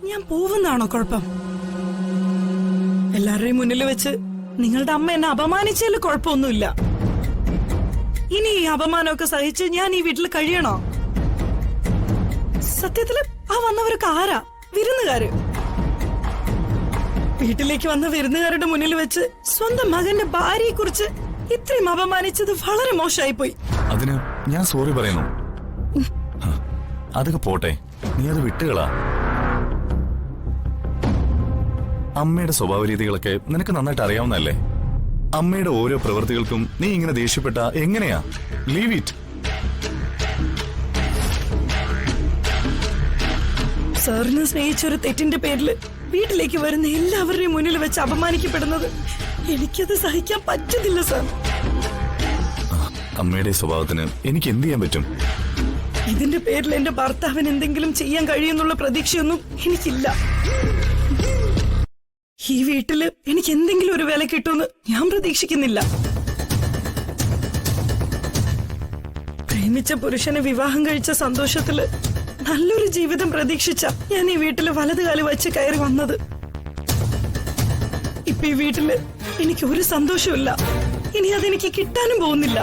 ഞാൻ പോവുന്നാണോ കുഴപ്പം? എല്ലാവരുടെയും മുന്നിൽ വെച്ച് നിങ്ങളുടെ അമ്മ എന്നെ അപമാനിച്ചതിൽ കുഴപ്പമൊന്നുമില്ല. ഇനി ഈ അപമാനമൊക്കെ സഹിച്ച് ഞാൻ ഈ വീട്ടിൽ കഴിയണോ? സത്യത്തില് ആ വന്നവരൊക്കെ ആരാ? വിരുന്നുകാര്. വീട്ടിലേക്ക് വന്ന വിരുന്നുകാരുടെ മുന്നിൽ വെച്ച് സ്വന്തം മകന്റെ ഭാര്യയെ കുറിച്ച് ഇത്രയും അപമാനിച്ചത് വളരെ മോശമായി പോയി. അതിന് ഞാൻ സോറി പറയുന്നു. അതൊക്കെ പോട്ടെ, നീ അത് വിട്ടുകളാ. അമ്മയുടെ സ്വഭാവ രീതികളൊക്കെ നിനക്ക് നന്നായിട്ട് അറിയാവുന്നല്ലേ? അമ്മയുടെ ഓരോ പ്രവൃത്തികൾക്കും നീ ഇങ്ങനെ ദേഷ്യപ്പെട്ട എങ്ങനെയാ? Leave it. സാറിനെ സ്നേഹിച്ചൊരു തെറ്റിന്റെ പേരിൽ വീട്ടിലേക്ക് വരുന്ന എല്ലാവരുടെയും മുന്നിൽ വെച്ച് അപമാനിക്കപ്പെടുന്നത് എനിക്കത് സഹിക്കാൻ പറ്റുന്നില്ല സാർ. അമ്മയുടെ സ്വഭാവത്തിന് എനിക്ക് എന്ത് ചെയ്യാൻ പറ്റും? ഇതിന്റെ പേരിൽ എന്റെ ഭർത്താവിന് എന്തെങ്കിലും ചെയ്യാൻ കഴിയുന്നുള്ള പ്രതീക്ഷയൊന്നും എനിക്കില്ല. ഈ വീട്ടില് എനിക്ക് എന്തെങ്കിലും ഒരു വില കിട്ടുമെന്ന് ഞാൻ പ്രതീക്ഷിക്കുന്നില്ല. പ്രേമിച്ച പുരുഷനെ വിവാഹം കഴിച്ച സന്തോഷത്തില് നല്ലൊരു ജീവിതം പ്രതീക്ഷിച്ച ഞാൻ ഈ വീട്ടില് വലതുകാല് വെച്ച് കയറി വന്നത്. ഇപ്പൊ ഈ വീട്ടില് എനിക്ക് ഒരു സന്തോഷമില്ല. ഇനി അതെനിക്ക് കിട്ടാനും പോകുന്നില്ല.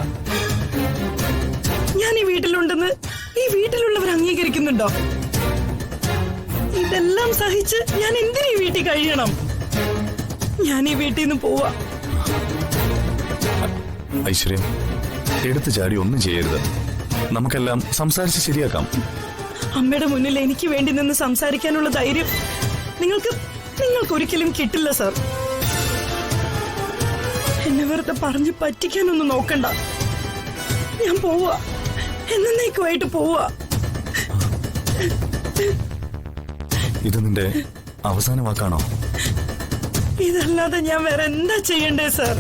ഞാൻ ഈ വീട്ടിലുണ്ടെന്ന് ഈ വീട്ടിലുള്ളവർ അംഗീകരിക്കുന്നുണ്ടോ? ഇതെല്ലാം സഹിച്ച് ഞാൻ എന്തിനീ വീട്ടിൽ കഴിയണം? ഞാൻ ഈ വീട്ടിൽ നിന്ന് പോവാ. ഐശ്വര്യം, എടുത്തു ചാടി ഒന്നും ചെയ്യരുത്. നമുക്കെല്ലാം സംസാരിച്ച് ശരിയാക്കാം. അമ്മയുടെ മുന്നിൽ എനിക്ക് വേണ്ടി നിന്ന് സംസാരിക്കാനുള്ള ധൈര്യം നിങ്ങൾക്ക് ഒരിക്കലും കിട്ടില്ല സാർ. എന്നെ വെറുതെ പറഞ്ഞ് പറ്റിക്കാനൊന്നും നോക്കണ്ട. ഞാൻ പോവാ, എന്നേക്കുമായിട്ട് പോവാ. ഇത് നിന്റെ അവസാന വാക്കാണോ? ഇതല്ലാതെ ഞാൻ വേറെ എന്താ ചെയ്യണ്ടേ സാർ?